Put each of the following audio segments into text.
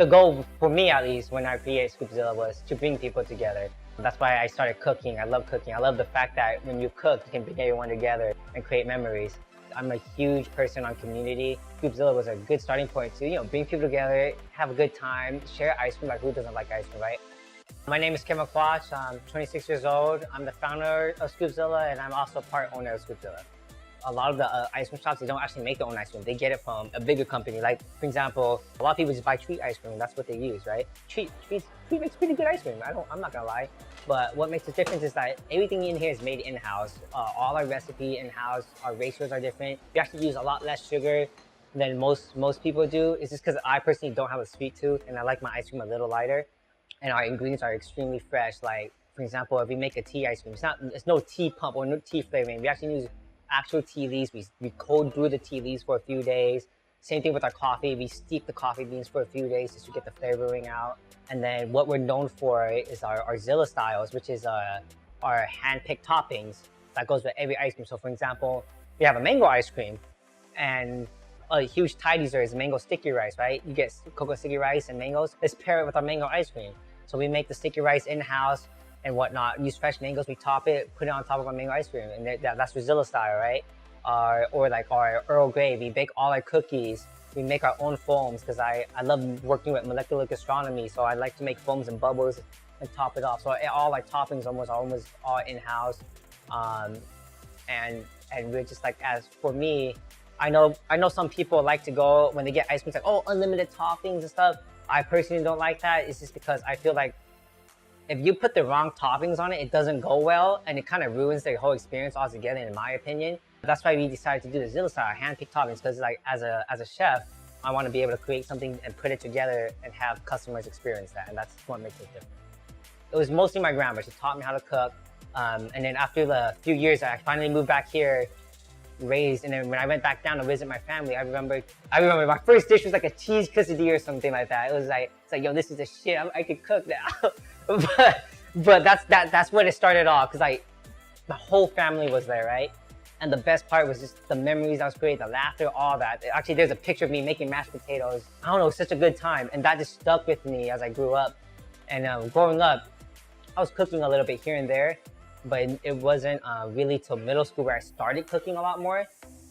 The goal for me, at least, when I created Scoopzilla was to bring people together. That's why I started cooking. I love cooking. I love the fact that when you cook, you can bring everyone together and create memories. I'm a huge person on community. Scoopzilla was a good starting point to, bring people together, have a good time, share ice cream. Like, who doesn't like ice cream, right? My name is Kevin Quach. I'm 26 years old. I'm the founder of Scoopzilla, and I'm also part owner of Scoopzilla. A lot of the ice cream shops, they don't actually make their own ice cream. They get it from a bigger company. Like, for example, a lot of people just buy Treat ice cream. That's what they use, right? Treat makes pretty good ice cream. I'm not gonna lie. But what makes the difference is that everything in here is made in-house. All our recipe in-house. Our ratios are different. We actually use a lot less sugar than most people do. It's just because I personally don't have a sweet tooth, and I like my ice cream a little lighter. And our ingredients are extremely fresh. Like, for example, if we make a tea ice cream, it's no tea pump or no tea flavoring. We actually use actual tea leaves. We cold brew the tea leaves for a few days. Same thing with our coffee. We steep the coffee beans for a few days just to get the flavoring out. And then what we're known for is our Zilla Styles, which is our hand-picked toppings that goes with every ice cream. So, for example, we have a mango ice cream, and a huge tie dessert is mango sticky rice, right? You get cocoa sticky rice and mangoes. Let's pair it with our mango ice cream. So we make the sticky rice in-house and whatnot. Use fresh mangoes, we top it, put it on top of our mango ice cream, and that's for Zilla Style, right? Or like our Earl Grey, we bake all our cookies. We make our own foams because I love working with molecular gastronomy, so I like to make foams and bubbles and top it off. So all our toppings almost all in-house, and we're just like, as for me, I know some people like to go when they get ice cream, it's like, oh, unlimited toppings and stuff. I personally don't like that. It's just because I feel like if you put the wrong toppings on it, it doesn't go well, and it kind of ruins the whole experience altogether, in my opinion. That's why we decided to do the Zilla Style, hand-picked toppings, because like as a chef, I want to be able to create something and put it together and have customers experience that, and that's what makes it different. It was mostly my grandma. She taught me how to cook, and then after the few years, I finally moved back here, raised, and then when I went back down to visit my family, I remember my first dish was like a cheese quesadilla or something like that. It was like, it's like, yo, this is the shit. I could cook now. but that's when it started off, because like the whole family was there, right? And the best part was just the memories I was creating, the laughter, all that. Actually, there's a picture of me making mashed potatoes. I don't know, it was such a good time, and that just stuck with me as I grew up. And growing up, I was cooking a little bit here and there, but it wasn't really till middle school where I started cooking a lot more.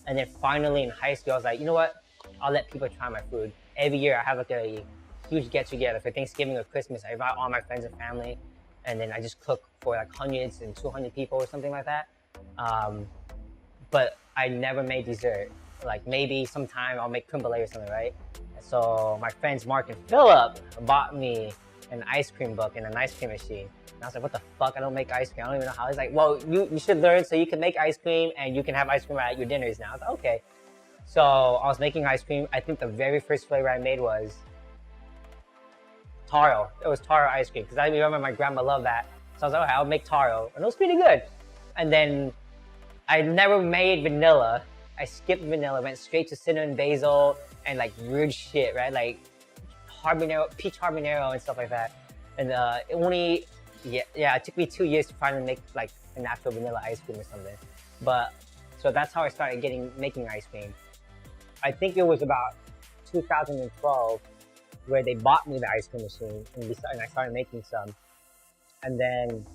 And then finally in high school, I was like, you know what? I'll let people try my food. Every year I have like a huge get-together for Thanksgiving or Christmas. I invite all my friends and family, and then I just cook for like hundreds and 200 people or something like that. But I never made dessert. Like maybe sometime I'll make creme brulee or something, right? So my friends Mark and Philip bought me an ice cream book and an ice cream machine. And I was like, what the fuck? I don't make ice cream. I don't even know how. He's like, well, you should learn so you can make ice cream and you can have ice cream at your dinners now. I was like, okay. So I was making ice cream. I think the very first flavor I made was taro. It was taro ice cream, because I remember my grandma loved that. So I was like, okay, I'll make taro. And it was pretty good. And then I never made vanilla. I skipped vanilla, went straight to cinnamon basil and like weird shit, right? Like habanero, peach habanero and stuff like that. And it took me 2 years to finally make like an actual vanilla ice cream or something. But so that's how I started making ice cream. I think it was about 2012 where they bought me the ice cream machine, and I started making some. And then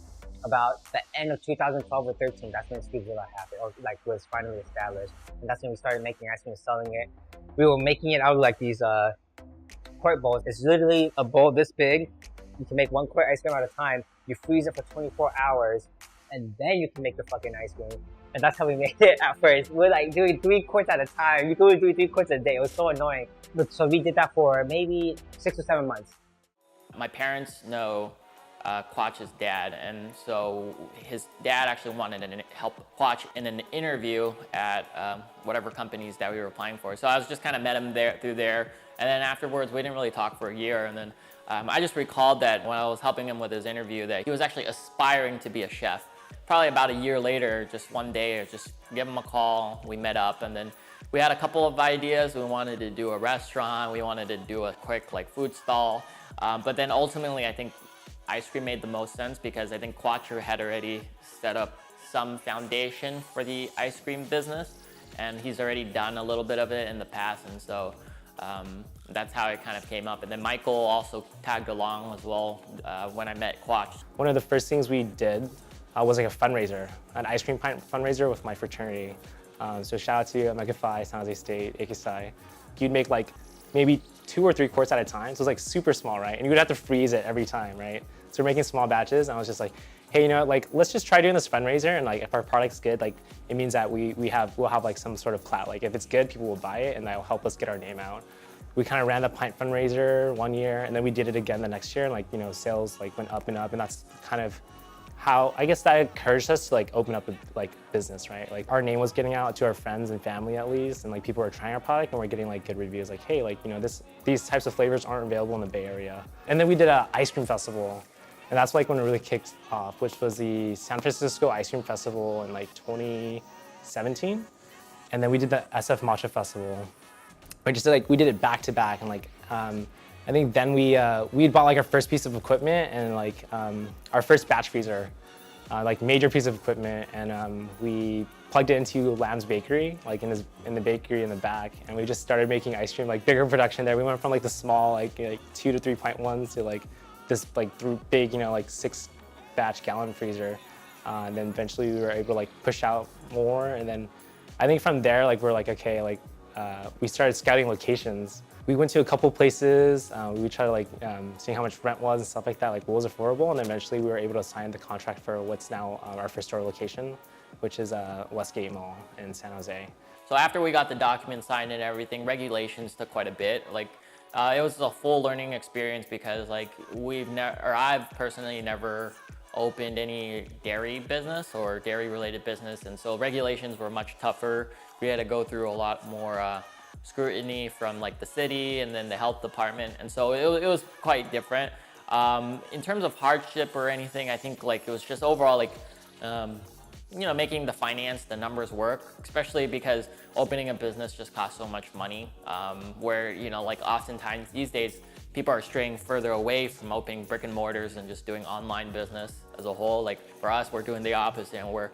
about the end of 2012 or 13, that's when Scoopzilla happened, or like was finally established. And that's when we started making ice cream and selling it. We were making it out of like these quart bowls. It's literally a bowl this big. You can make 1 quart ice cream at a time. You freeze it for 24 hours, and then you can make the fucking ice cream. And that's how we made it at first. We're like doing 3 quarts at a time. You could do 3 quarts a day. It was so annoying. But so we did that for maybe 6 or 7 months. My parents know Quach's dad, and so his dad actually wanted to help Quach in an interview at whatever companies that we were applying for. So I was just kind of met him through there, and then afterwards we didn't really talk for a year. And then I just recalled that when I was helping him with his interview, that he was actually aspiring to be a chef. Probably about a year later, just one day, I just gave him a call. We met up, and then we had a couple of ideas. We wanted to do a restaurant. We wanted to do a quick like food stall, but then ultimately I think ice cream made the most sense, because I think Quach had already set up some foundation for the ice cream business, and he's already done a little bit of it in the past. And so that's how it kind of came up. And then Michael also tagged along as well when I met Quach. One of the first things we did was like a fundraiser, an ice cream pint fundraiser with my fraternity. So shout out to Megafy, San Jose State, Ikisai. You'd make like maybe 2 or 3 quarts at a time. So it was like super small, right? And you would have to freeze it every time, right? So we're making small batches. And I was just like, hey, you know what, like, let's just try doing this fundraiser. And like, if our product's good, like, it means that we'll have like some sort of clout. Like if it's good, people will buy it and that will help us get our name out. We kind of ran the pint fundraiser 1 year and then we did it again the next year. And like, you know, sales like went up and up, and that's kind of how, I guess that encouraged us to like open up a like business, right? Like our name was getting out to our friends and family at least, and like people were trying our product and we're getting like good reviews like, hey, like, you know, these types of flavors aren't available in the Bay Area. And then we did an ice cream festival, and that's like when it really kicked off, which was the San Francisco Ice Cream Festival in like 2017. And then we did the SF Matcha Festival. We did it back to back, and like I think then we had bought like our first piece of equipment and like our first batch freezer, like major piece of equipment, and we plugged it into Lam's bakery, like in the bakery in the back, and we just started making ice cream, like bigger production there. We went from like the small like 2 to 3 pint ones to like this like through big, you know, like 6 batch gallon freezer, and then eventually we were able to like push out more, and then I think from there like we're like, okay, like we started scouting locations. We went to a couple places. We tried to like seeing how much rent was and stuff like that, like what was affordable, and then eventually we were able to sign the contract for what's now our first store location, which is Westgate Mall in San Jose. So after we got the document signed and everything, regulations took quite a bit. Like it was a full learning experience because like I've personally never opened any dairy business or dairy related business, and so regulations were much tougher. We had to go through a lot more scrutiny from like the city and then the health department, and so it was quite different. In terms of hardship or anything, I think like it was just overall like you know, making the finance, the numbers work, especially because opening a business just costs so much money, where, you know, like oftentimes these days people are straying further away from opening brick and mortars and just doing online business as a whole. Like for us, we're doing the opposite, and we're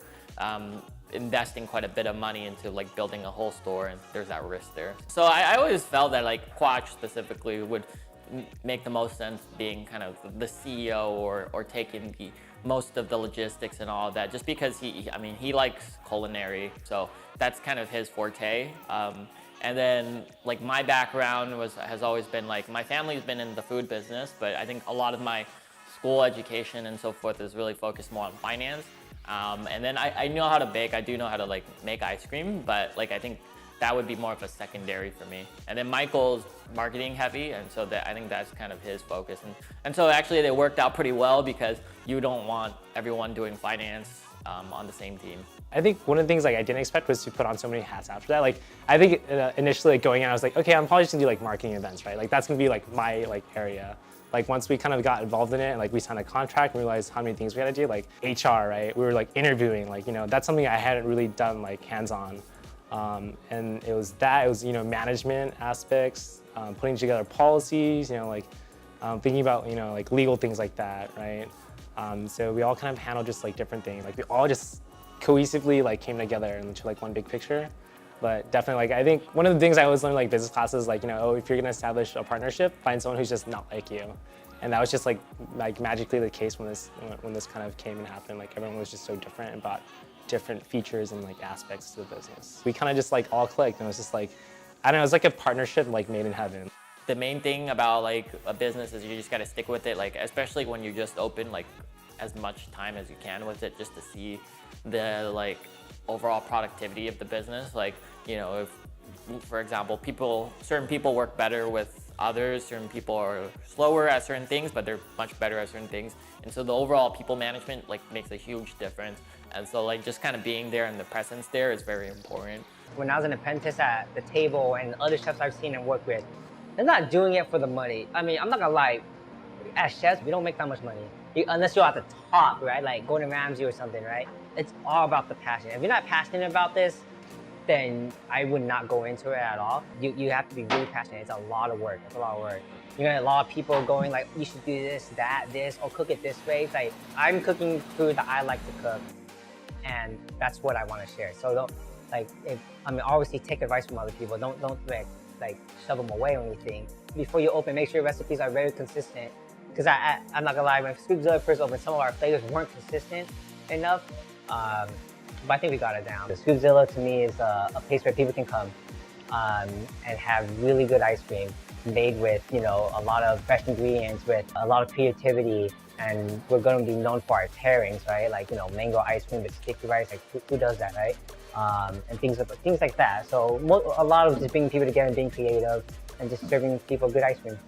investing quite a bit of money into like building a whole store, and there's that risk there. So I always felt that like Quach specifically would make the most sense being kind of the CEO or taking the most of the logistics and all of that, just because he likes culinary, so that's kind of his forte. And then like my background has always been like, my family's been in the food business, but I think a lot of my school education and so forth is really focused more on finance. And then I know how to bake. I do know how to like make ice cream, but like I think that would be more of a secondary for me. And then Michael's marketing heavy, and so I think that's kind of his focus. And so actually they worked out pretty well because you don't want everyone doing finance on the same team. I think one of the things like I didn't expect was to put on so many hats after that. Like I think initially like, going in, I was like, okay, I'm probably just gonna do like marketing events, right? Like that's gonna be like my like area. Like once we kind of got involved in it and like we signed a contract and realized how many things we had to do, like HR, right? We were like interviewing, like, you know, that's something I hadn't really done like hands-on. And it was, you know, management aspects, putting together policies, you know, like thinking about, you know, like legal things like that, right? So we all kind of handled just like different things. Like we all just cohesively like came together into like one big picture. But definitely, like I think one of the things I always learned like business classes, like, you know, oh, if you're gonna establish a partnership, find someone who's just not like you. And that was just like magically the case when this kind of came and happened. Like everyone was just so different and brought different features and like aspects to the business. We kind of just like all clicked, and it was just like, I don't know, it was like a partnership like made in heaven. The main thing about like a business is you just gotta stick with it, like especially when you just open, like as much time as you can with it just to see the like overall productivity of the business. Like, you know, if, for example, certain people work better with others, certain people are slower at certain things, but they're much better at certain things. And so the overall people management like makes a huge difference. And so like just kind of being there and the presence there is very important. When I was an apprentice at the table and other chefs I've seen and worked with, they're not doing it for the money. I mean, I'm not gonna lie, as chefs, we don't make that much money. Unless you're at the top, right? Like Gordon Ramsay or something, right? It's all about the passion. If you're not passionate about this, then I would not go into it at all. You have to be really passionate. It's a lot of work. It's a lot of work. You know, a lot of people going like, you should do this, that, this, or cook it this way. It's like, I'm cooking food that I like to cook, and that's what I want to share. So don't, like, obviously take advice from other people. Don't like, like shove them away or anything. Before you open, make sure your recipes are very consistent. Because I'm not gonna lie, when Scoopzilla first opened, some of our flavors weren't consistent enough. But I think we got it down. Scoopzilla to me is a place where people can come and have really good ice cream made with, you know, a lot of fresh ingredients, with a lot of creativity. And we're going to be known for our pairings, right? Like, you know, mango ice cream with sticky rice. Like, who does that, right? And things like that. So a lot of just bringing people together and being creative and just serving people good ice cream.